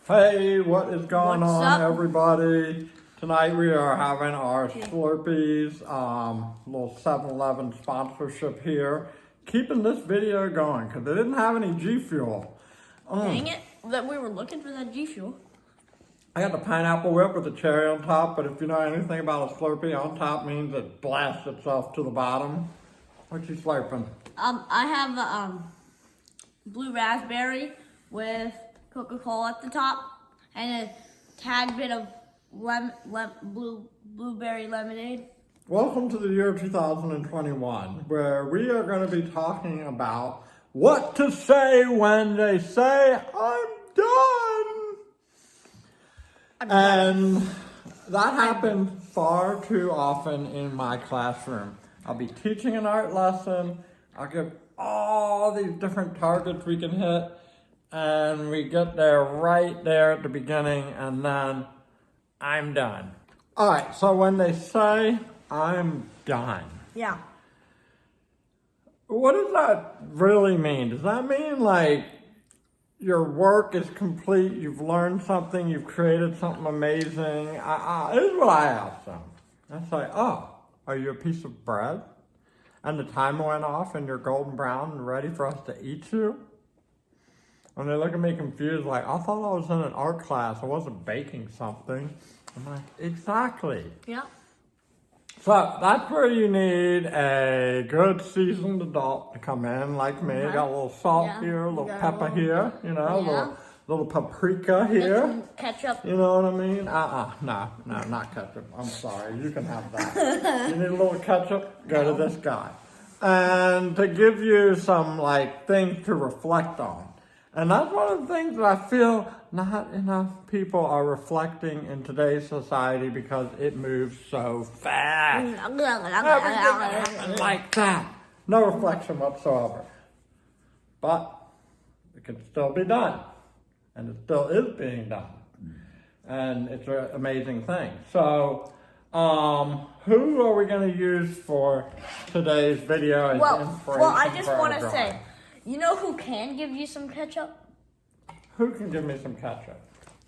Hey, what is going What's on, up? everybody? Tonight we are having our Slurpees, little 7-Eleven sponsorship here. Keeping this video going because they didn't have any G Fuel. Dang it, that we were looking for that G Fuel. I got the pineapple whip with the cherry on top, but if you know anything about a Slurpee, on top means it blasts itself to the bottom. What you slurping? I have blue raspberry with Coca-Cola at the top and a tad bit of blueberry lemonade. Welcome to the year 2021, where we are going to be talking about what to say when they say, I'm done. And that happens far too often in my classroom. I'll be teaching an art lesson. I'll give all these different targets we can hit. And we get there right there at the beginning, and then I'm done. All right, so when they say, I'm done. Yeah. What does that really mean? Does that mean like your work is complete, you've learned something, you've created something amazing? This is what I ask them. I say, oh, are you a piece of bread? And the timer went off and you're golden brown and ready for us to eat you? And they look at me confused, like, I thought I was in an art class. I wasn't baking something. I'm like, exactly. Yeah. So that's where you need a good seasoned adult to come in, like me. Got a little salt here, a little pepper here, you know, little paprika here. Ketchup. You know what I mean? No, not ketchup. I'm sorry, you can have that. You need a little ketchup? Go to this guy. And to give you some, like, things to reflect on. And that's one of the things that I feel not enough people are reflecting in today's society because it moves so fast. Everything like that. No reflection whatsoever. But it can still be done. And it still is being done. And it's an amazing thing. So, who are we going to use for today's video as inspiration? Well, I just want to say, you know who can give you some ketchup? Who can give me some ketchup?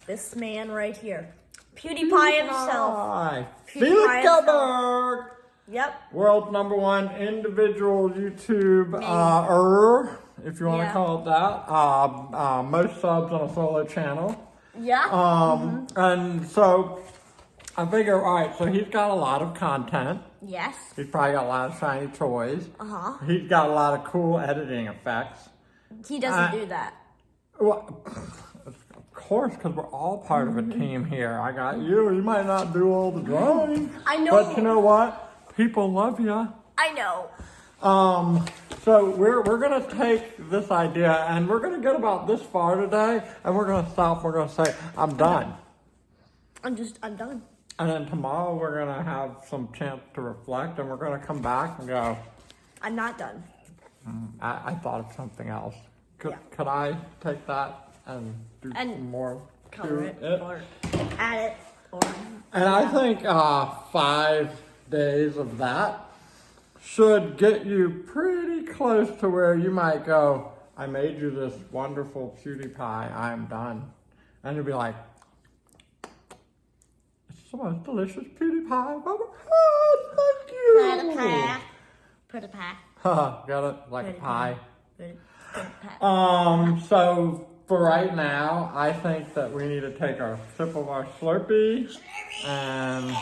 This man right here. PewDiePie himself. Hi. Felix Gelberg. Yep. World's #1 individual YouTube, if you want to call it that. Most subs on a solo channel. Yeah. And so I figure, all right, so he's got a lot of content. Yes. He's probably got a lot of shiny toys. Uh-huh. He's got a lot of cool editing effects. He doesn't do that. Well, of course, because we're all part of a team here. I got you. You might not do all the drawing. I know. But you know what? People love you. I know. So we're going to take this idea and we're going to get about this far today and we're going to stop. We're going to say, I'm done. I'm done. And then tomorrow we're going to have some chance to reflect and we're going to come back and go, I'm not done. I thought of something else. Could I take that and do some more color to it or add it or... And I think 5 days of that should get you pretty close to where you might go, I made you this wonderful PewDiePie, I'm done. And you'll be like, it's the most delicious PewDiePie I've ever had, thank you. Put a pie. Got it? Like a pie. Put a pie. So for right now, I think that we need to take our sip of our Slurpee and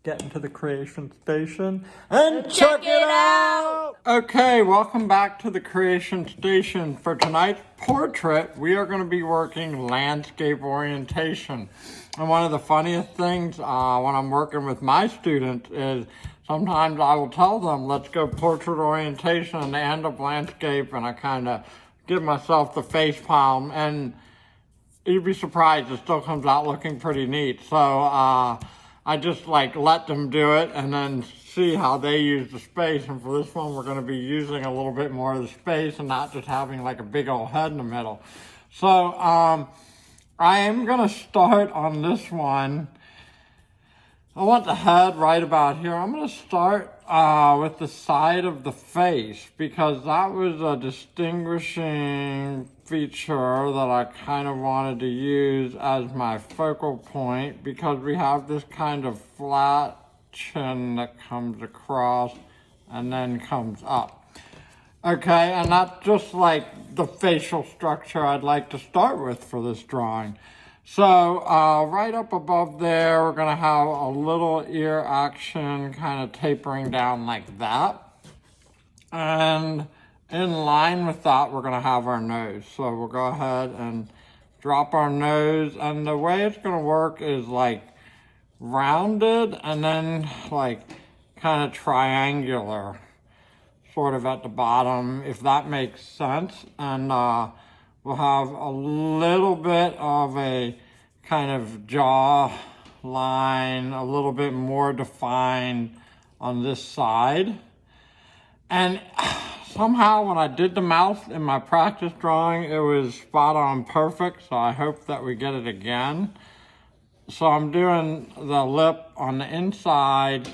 get into the creation station and check it out. Okay, welcome back to the creation station. For tonight's portrait, we are going to be working landscape orientation. And one of the funniest things when I'm working with my students is sometimes I will tell them, let's go portrait orientation, and they end up landscape, and I kind of give myself the face palm, and you'd be surprised, it still comes out looking pretty neat. So I just like let them do it and then see how they use the space. And for this one, we're going to be using a little bit more of the space and not just having like a big old head in the middle. So I am going to start on this one. I want the head right about here. I'm going to start with the side of the face, because that was a distinguishing feature that I kind of wanted to use as my focal point, because we have this kind of flat chin that comes across and then comes up. Okay, and that's just like the facial structure I'd like to start with for this drawing. So right up above there, we're gonna have a little ear action kind of tapering down like that. And in line with that, we're gonna have our nose. So we'll go ahead and drop our nose, and the way it's gonna work is like rounded and then like kind of triangular, sort of at the bottom, if that makes sense. And we'll have a little bit of a kind of jaw line, a little bit more defined on this side. And somehow when I did the mouth in my practice drawing, it was spot on perfect, so I hope that we get it again. So I'm doing the lip on the inside,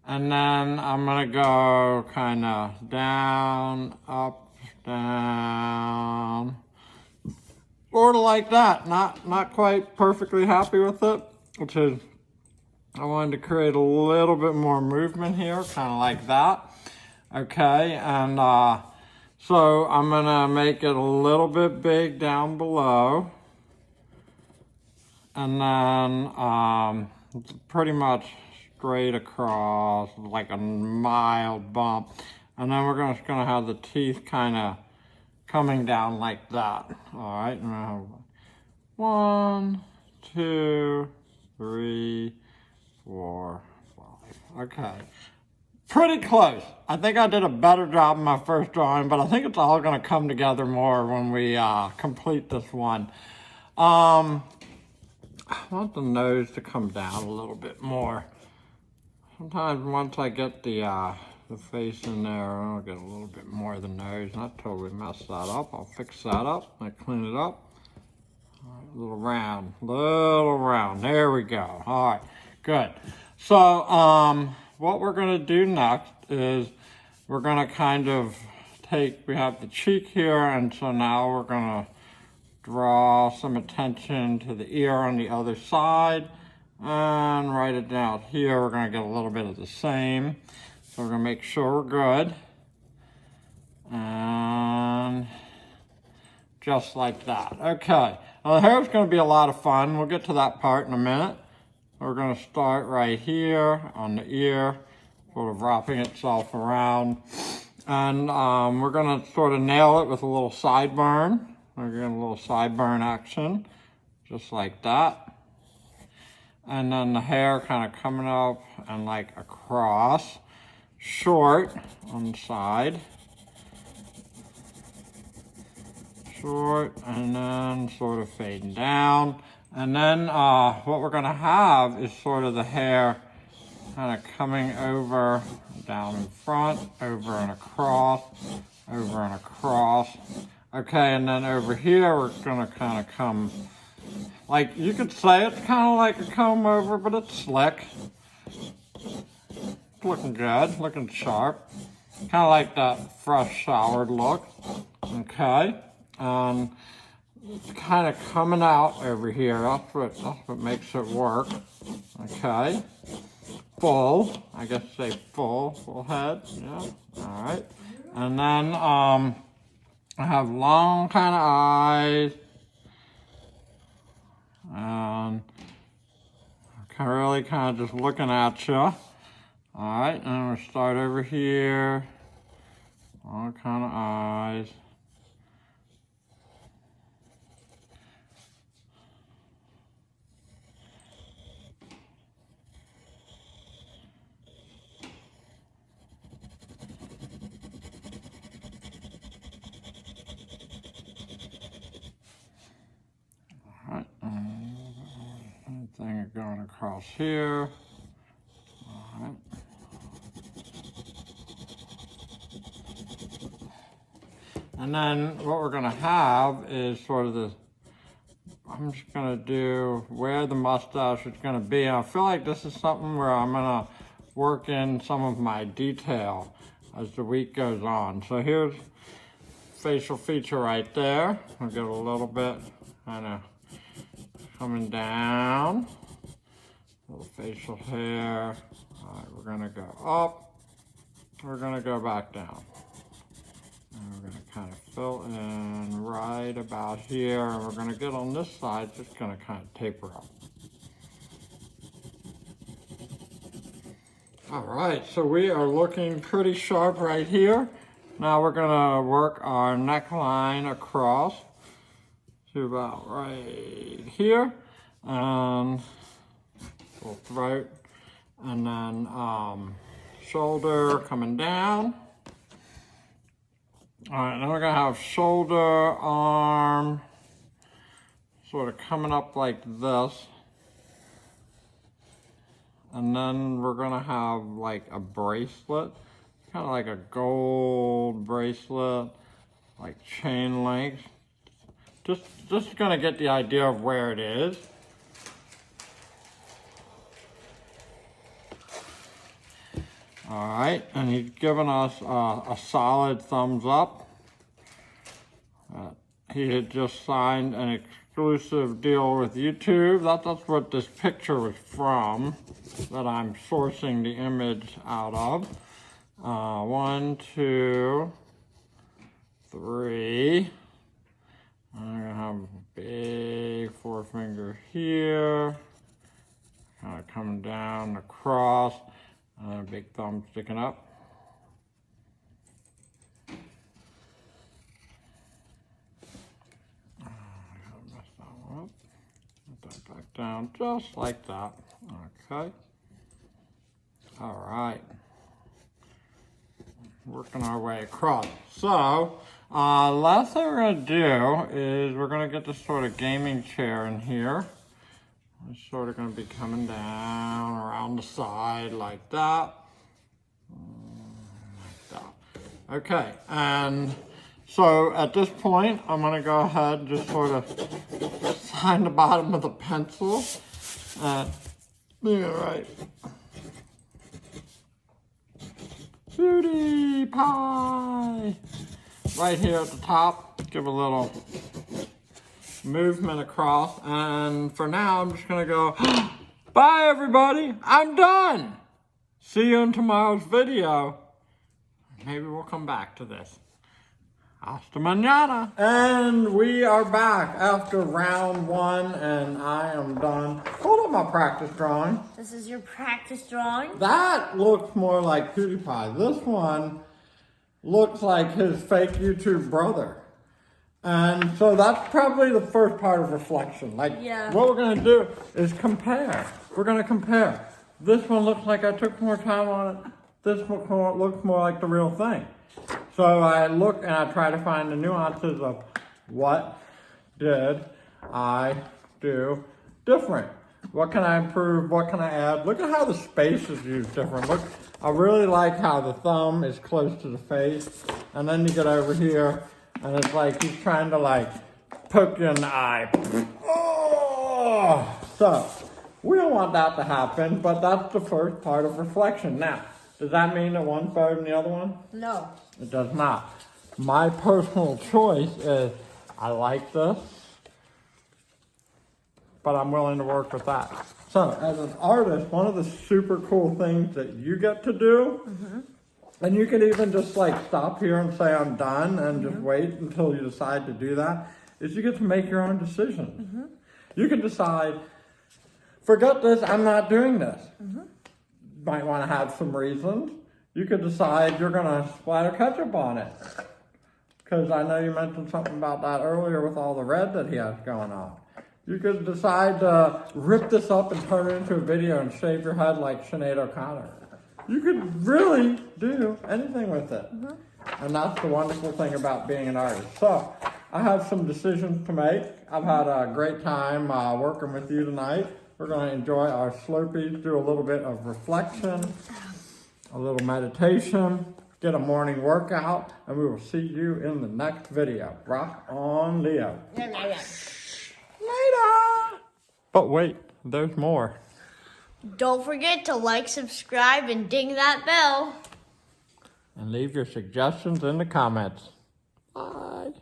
and then I'm gonna go kind of down, up, down, sort of like that. Not quite perfectly happy with it, which is, I wanted to create a little bit more movement here, kind of like that. Okay, and so I'm gonna make it a little bit big down below, and then pretty much straight across, like a mild bump. And then we're just gonna have the teeth kind of coming down like that. All right, and I have 1, 2, 3, 4, 5. Okay, pretty close. I think I did a better job in my first drawing, but I think it's all gonna come together more when we complete this one. I want the nose to come down a little bit more. Sometimes once I get the face in there, I'll get a little bit more of the nose. Not totally mess that up. I'll fix that up. I clean it up. All right, little round. There we go. All right, good. So what we're gonna do next is we're gonna kind of we have the cheek here, and so now we're gonna draw some attention to the ear on the other side. And right it down here, we're gonna get a little bit of the same. So we're gonna make sure we're good. And just like that. Okay, now the hair's gonna be a lot of fun. We'll get to that part in a minute. We're gonna start right here on the ear, sort of wrapping itself around. And we're gonna sort of nail it with a little sideburn. We're getting a little sideburn action, just like that. And then the hair kind of coming up and like across, short on the side, short, and then sort of fading down. And then what we're gonna have is sort of the hair kind of coming over, down in front, over and across, over and across. Okay, and then over here, we're gonna kind of come, like you could say it's kind of like a comb over, but it's slick. It's looking good, looking sharp. Kind of like that fresh showered look. Okay, it's kind of coming out over here. That's what makes it work. Okay, full. I guess say full head. Yeah. All right, and then I have long kind of eyes. And really kind of just looking at you. All right, and we'll start over here. All kind of eyes. Thing going across here. All right. And then what we're gonna have is sort of the, I'm just gonna do where the mustache is gonna be. And I feel like this is something where I'm gonna work in some of my detail as the week goes on. So here's facial feature right there. I'll get a little bit kind of coming down. Little facial hair. All right, we're gonna go up. We're gonna go back down. And we're gonna kind of fill in right about here. And we're gonna get on this side, just gonna kind of taper up. All right, so we are looking pretty sharp right here. Now we're gonna work our neckline across to about right here, and full throat, and then shoulder coming down. All right, now we're gonna have shoulder, arm, sort of coming up like this. And then we're gonna have like a bracelet, kind of like a gold bracelet, like chain link. Just gonna get the idea of where it is. All right, and he's given us a solid thumbs up. He had just signed an exclusive deal with YouTube. That's what this picture was from, that I'm sourcing the image out of. 1, 2, 3. I'm gonna have a big forefinger here, kind of coming down across, and a big thumb sticking up. Put that back down just like that. Okay. All right. Working our way across. So, last thing we're going to do is we're going to get this sort of gaming chair in here. It's sort of going to be coming down around the side like that. Like that. Okay, and so at this point, I'm going to go ahead and just sort of sign the bottom of the pencil. Right. PewDiePie! Right here at the top, give a little movement across, and for now I'm just gonna go, bye everybody, I'm done! See you in tomorrow's video. Maybe we'll come back to this. Hasta mañana! And we are back after round 1, and I am done. Hold up my practice drawing. This is your practice drawing? That looks more like PewDiePie. This one looks like his fake YouTube brother. And so that's probably the first part of reflection. Like, what we're gonna do is compare. We're gonna compare. This one looks like I took more time on it. This one looks more like the real thing. So I look and I try to find the nuances of what did I do different? What can I improve? What can I add? Look at how the space is used different. Look, I really like how the thumb is close to the face. And then you get over here and it's like he's trying to like poke you in the eye. Oh! So we don't want that to happen, but that's the first part of reflection. Now, does that mean that one's better than the other one? No. It does not. My personal choice is I like this, but I'm willing to work with that. So as an artist, one of the super cool things that you get to do, and you can even just like stop here and say I'm done and just wait until you decide to do that, is you get to make your own decisions. You can decide, forget this, I'm not doing this. Might want to have some reasons. You could decide you're going to splatter ketchup on it. Because I know you mentioned something about that earlier with all the red that he has going on. You could decide to rip this up and turn it into a video and shave your head like Sinead O'Connor. You could really do anything with it. And that's the wonderful thing about being an artist. So, I have some decisions to make. I've had a great time working with you tonight. We're going to enjoy our Slurpees, do a little bit of reflection, a little meditation, get a morning workout, and we will see you in the next video. Rock on, Leo. Later! But wait, there's more. Don't forget to like, subscribe, and ding that bell. And leave your suggestions in the comments. Bye.